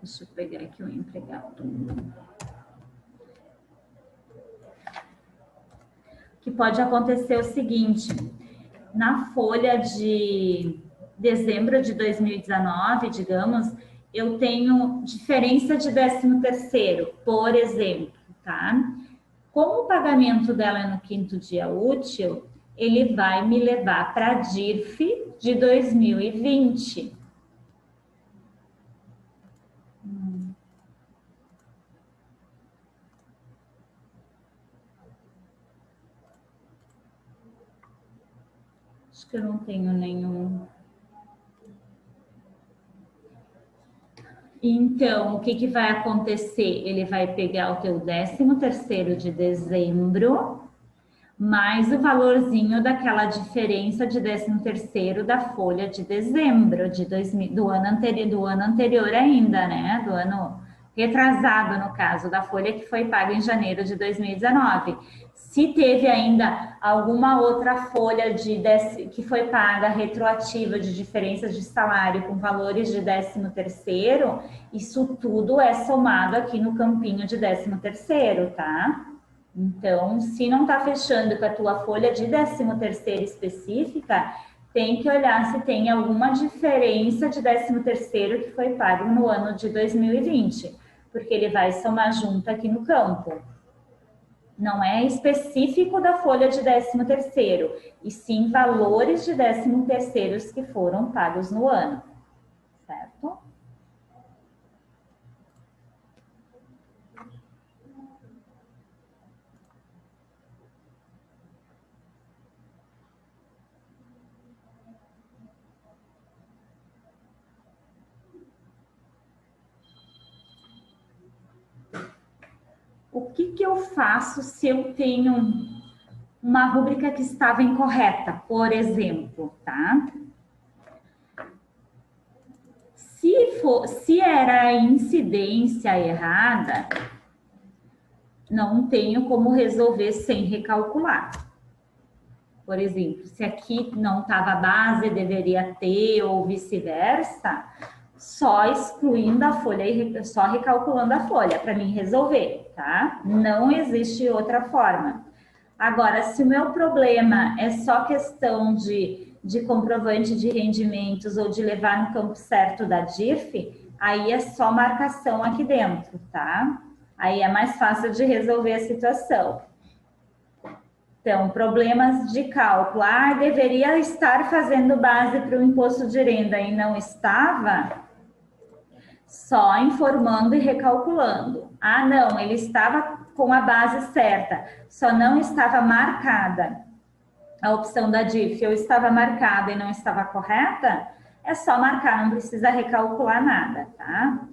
Deixa eu pegar aqui o empregado. Que pode acontecer o seguinte, na folha de dezembro de 2019, digamos, eu tenho diferença de 13º, por exemplo, tá? Como o pagamento dela é no 5º dia útil, ele vai me levar para a DIRF de 2020. Acho que eu não tenho nenhum... Então, o que vai acontecer? Ele vai pegar o teu 13º de dezembro, mais o valorzinho daquela diferença de 13º da folha de dezembro do ano anterior ainda, né? Do ano retrasado, no caso, da folha que foi paga em janeiro de 2019. Se teve ainda alguma outra folha que foi paga retroativa de diferenças de salário com valores de 13º, isso tudo é somado aqui no campinho de 13º, tá? Então, se não está fechando com a tua folha de 13º específica, tem que olhar se tem alguma diferença de 13º que foi pago no ano de 2020, porque ele vai somar junto aqui no campo. Não é específico da folha de 13º, e sim valores de 13º que foram pagos no ano, certo? O que que eu faço se eu tenho uma rúbrica que estava incorreta, por exemplo, tá? Se era a incidência errada, não tenho como resolver sem recalcular. Por exemplo, se aqui não estava base, deveria ter, ou vice-versa, só excluindo a folha e só recalculando a folha para mim resolver, tá? Não existe outra forma. Agora, se o meu problema é só questão de comprovante de rendimentos ou de levar no campo certo da DIRF, aí é só marcação aqui dentro, tá? Aí é mais fácil de resolver a situação. Então, problemas de cálculo. Ah, deveria estar fazendo base para o imposto de renda e não estava, só informando e recalculando. Ah, não, ele estava com a base certa, só não estava marcada a opção da DIF, ou estava marcada e não estava correta, é só marcar, não precisa recalcular nada, tá?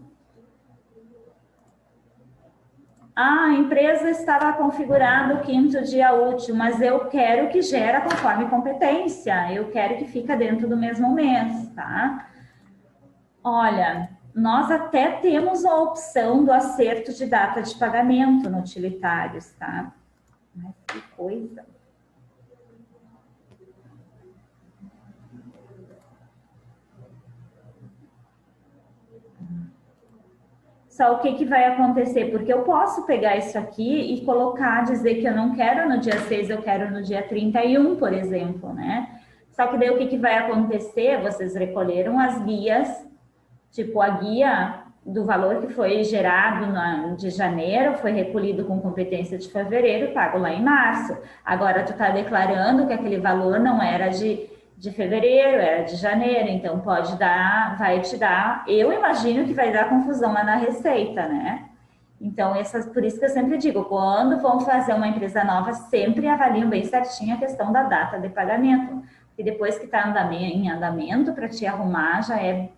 Ah, a empresa estava configurando o 5º dia útil, mas eu quero que gera conforme competência, eu quero que fica dentro do mesmo mês, tá? Olha, nós até temos a opção do acerto de data de pagamento no utilitários, tá? Mas que coisa. Só o que, que vai acontecer? Porque eu posso pegar isso aqui e colocar, dizer que eu não quero no dia 6, eu quero no dia 31, por exemplo, né? Só que daí o que, que vai acontecer? Vocês recolheram as guias, tipo a guia do valor que foi gerado de janeiro, foi recolhido com competência de fevereiro, pago lá em março. Agora tu tá declarando que aquele valor não era de fevereiro, era de janeiro, então pode dar, vai te dar, eu imagino que vai dar confusão lá na receita, né? Então, por isso que eu sempre digo, quando vão fazer uma empresa nova, sempre avaliam bem certinho a questão da data de pagamento. E depois que está em andamento, para te arrumar, já é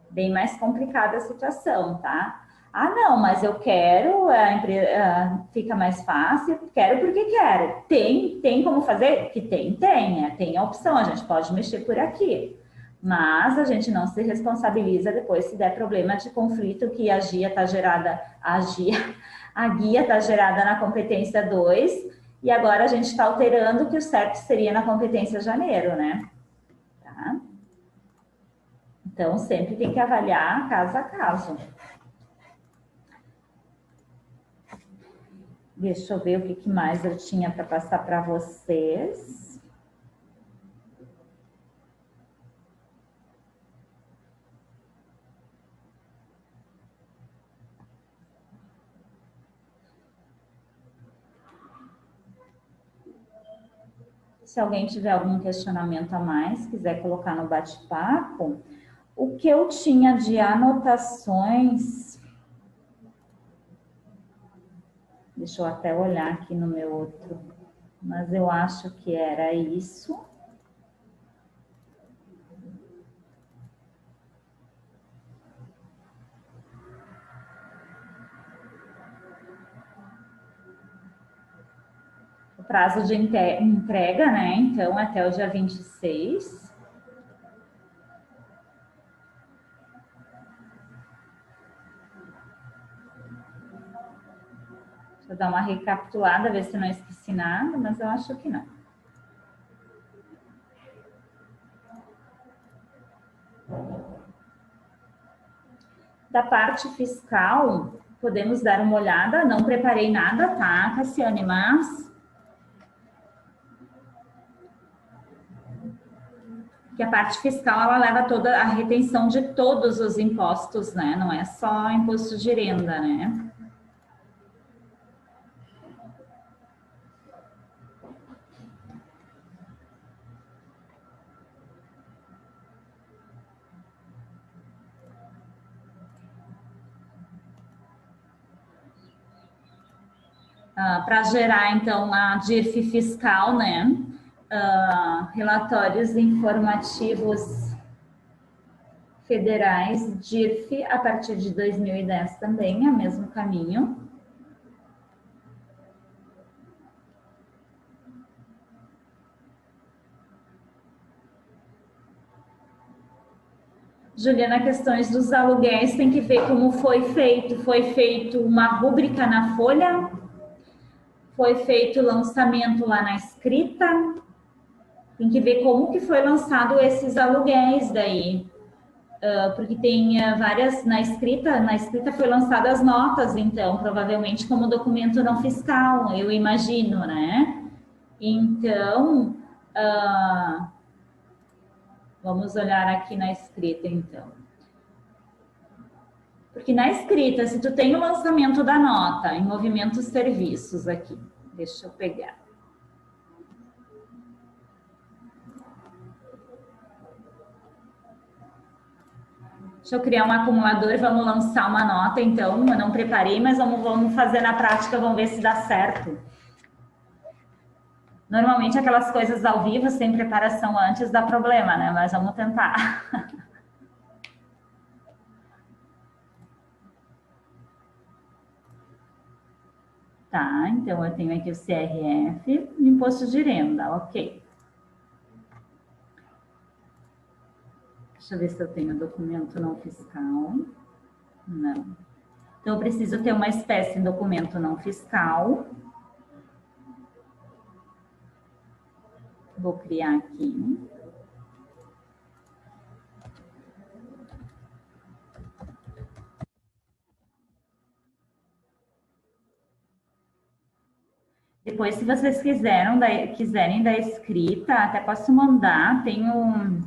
bem mais complicada a situação, tá? Ah, não, mas eu quero, a empresa fica mais fácil, quero porque quero. Tem como fazer? Que tem a opção, a gente pode mexer por aqui. Mas a gente não se responsabiliza depois se der problema de conflito que a guia está gerada, a guia está gerada na competência 2 e agora a gente está alterando que o certo seria na competência janeiro, né? Tá? Então, sempre tem que avaliar caso a caso. Deixa eu ver o que mais eu tinha para passar para vocês. Se alguém tiver algum questionamento a mais, quiser colocar no bate-papo, o que eu tinha de anotações... Deixa eu até olhar aqui no meu outro, mas eu acho que era isso. O prazo de entrega, né? Então, até o dia 26. Deixa eu dar uma recapitulada, ver se não esqueci nada, mas eu acho que não. Da parte fiscal, podemos dar uma olhada. Não preparei nada, tá, Cassiane? Mas Que a parte fiscal, ela leva toda a retenção de todos os impostos, né? Não é só imposto de renda, né? Para gerar, então, a DIRF fiscal, né? Relatórios informativos federais, DIRF, a partir de 2010 também, é o mesmo caminho. Juliana, questões dos aluguéis tem que ver como foi feito. Foi feito uma rúbrica na folha? Foi feito o lançamento lá na escrita? Tem que ver como que foi lançado esses aluguéis daí. Porque tem várias na escrita foi lançadas as notas, então, provavelmente como documento não fiscal, eu imagino, né? Então, vamos olhar aqui na escrita, então. Porque na escrita, se tu tem o lançamento da nota em movimentos serviços aqui, deixa eu pegar. Deixa eu criar um acumulador e vamos lançar uma nota, então. Eu não preparei, mas vamos fazer na prática, vamos ver se dá certo. Normalmente aquelas coisas ao vivo, sem preparação antes, dá problema, né? Mas vamos tentar. Tá, então eu tenho aqui o CRF, imposto de renda, ok. Deixa eu ver se eu tenho documento não fiscal. Não. Então eu preciso ter uma espécie de documento não fiscal. Vou criar aqui. Depois, se vocês quiserem da escrita, até posso mandar. Tem um.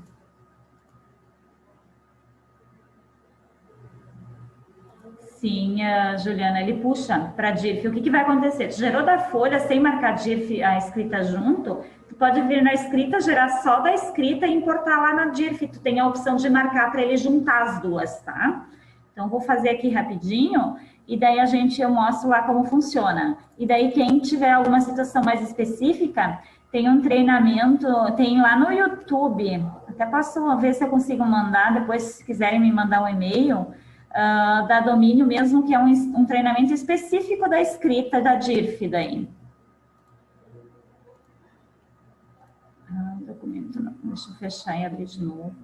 Sim, Juliana, ele puxa para a DIRF. O que vai acontecer? Tu gerou da folha sem marcar DIRF a escrita junto, tu pode vir na escrita, gerar só da escrita e importar lá na DIRF. Tu tem a opção de marcar para ele juntar as duas, tá? Então, vou fazer aqui rapidinho e daí eu mostro lá como funciona. E daí, quem tiver alguma situação mais específica, tem um treinamento, tem lá no YouTube. Até posso ver se eu consigo mandar, depois, se quiserem me mandar um e-mail, da Domínio mesmo, que é um treinamento específico da escrita da DIRF daí. Documento não, deixa eu fechar e abrir de novo.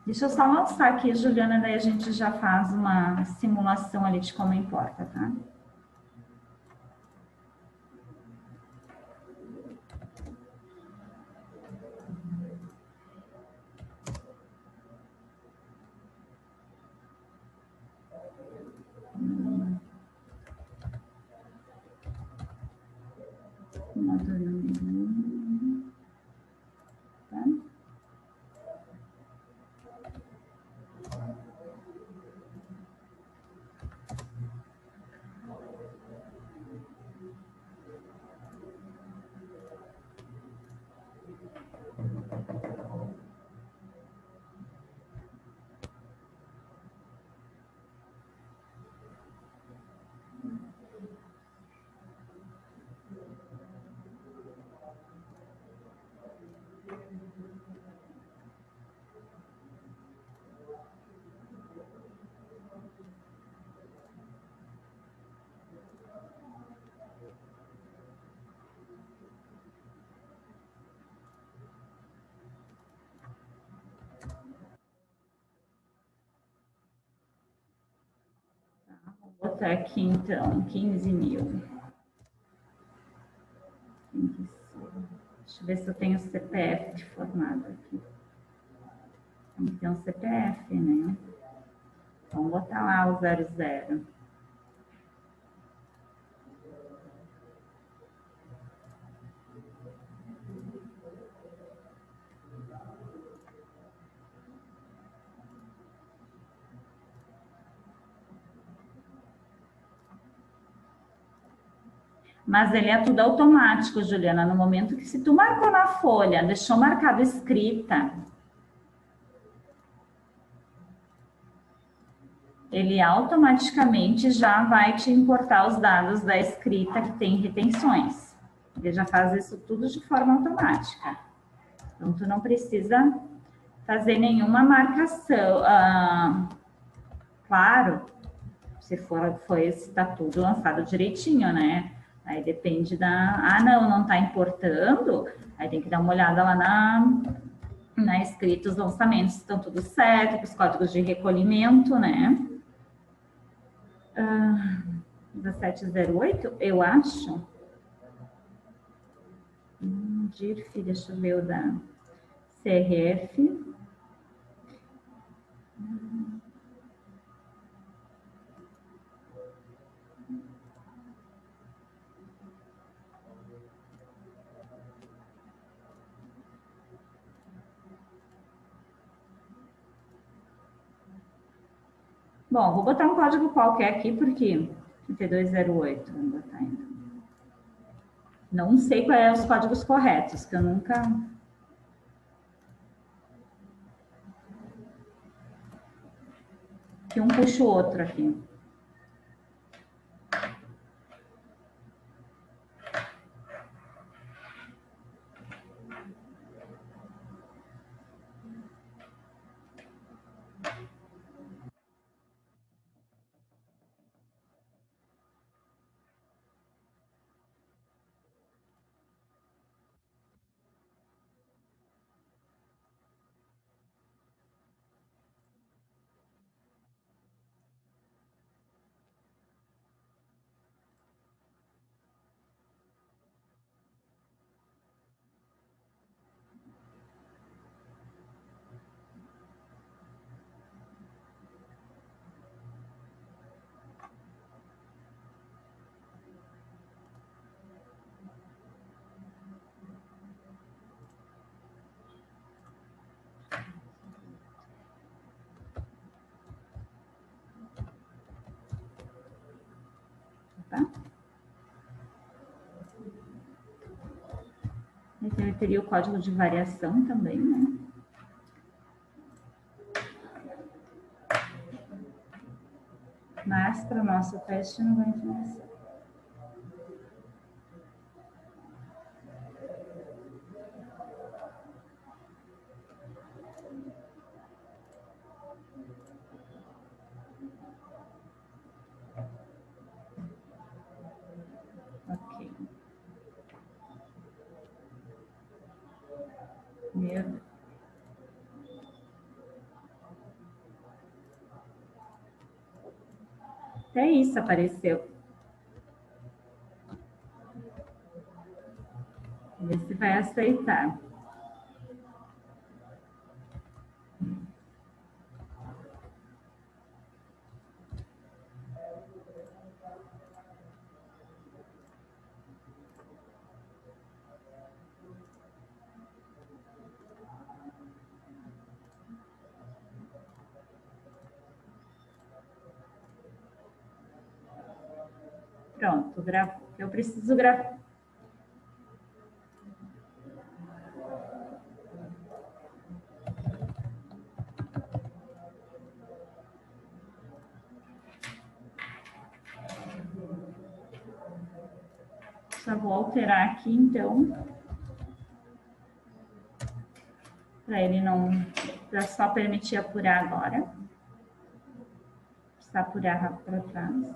Deixa eu só lançar aqui, Juliana, daí a gente já faz uma simulação ali de como importa, tá? Tá? botar aqui, então, 15 mil. Deixa eu ver se eu tenho CPF de formado aqui. Tem que ter um CPF, né? Vamos botar lá o 00. Mas ele é tudo automático, Juliana. No momento que se tu marcou na folha, deixou marcado escrita, ele automaticamente já vai te importar os dados da escrita que tem retenções. Ele já faz isso tudo de forma automática. Então, tu não precisa fazer nenhuma marcação. Claro, se está tudo lançado direitinho, né? Aí depende da... não está importando. Aí tem que dar uma olhada lá na escrita, os lançamentos estão tudo certo, os códigos de recolhimento, né? 1708, eu acho. DIRF, deixa eu ver o da CRF. Bom, vou botar um código qualquer aqui, porque 3208, vamos botar então. Não sei quais são os códigos corretos, que eu nunca... Que um puxa o outro aqui. Tá? Esse teria o código de variação também, né? Mas para o nosso teste não vai interessar. Ok. Meu Deus. Até isso apareceu. Ver se vai aceitar. Pronto, gravou. Eu preciso gravar. Só vou alterar aqui, então, para ele não... Para só permitir apurar agora. Precisa apurar rápido para trás.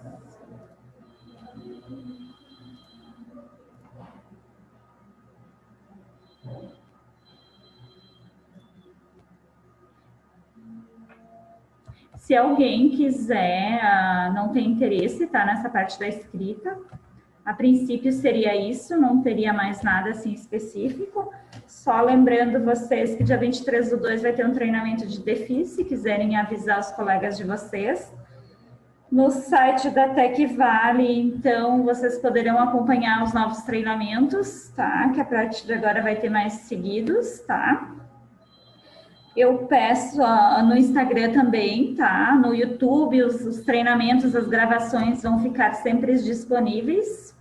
Se alguém quiser, não tem interesse, tá, nessa parte da escrita, a princípio seria isso, não teria mais nada assim específico. Só lembrando vocês que dia 23/2 vai ter um treinamento de DeFi, se quiserem avisar os colegas de vocês. No site da Tec Vale, então, vocês poderão acompanhar os novos treinamentos, tá? Que a partir de agora vai ter mais seguidos, tá? Eu peço no Instagram também, tá? No YouTube, os treinamentos, as gravações vão ficar sempre disponíveis.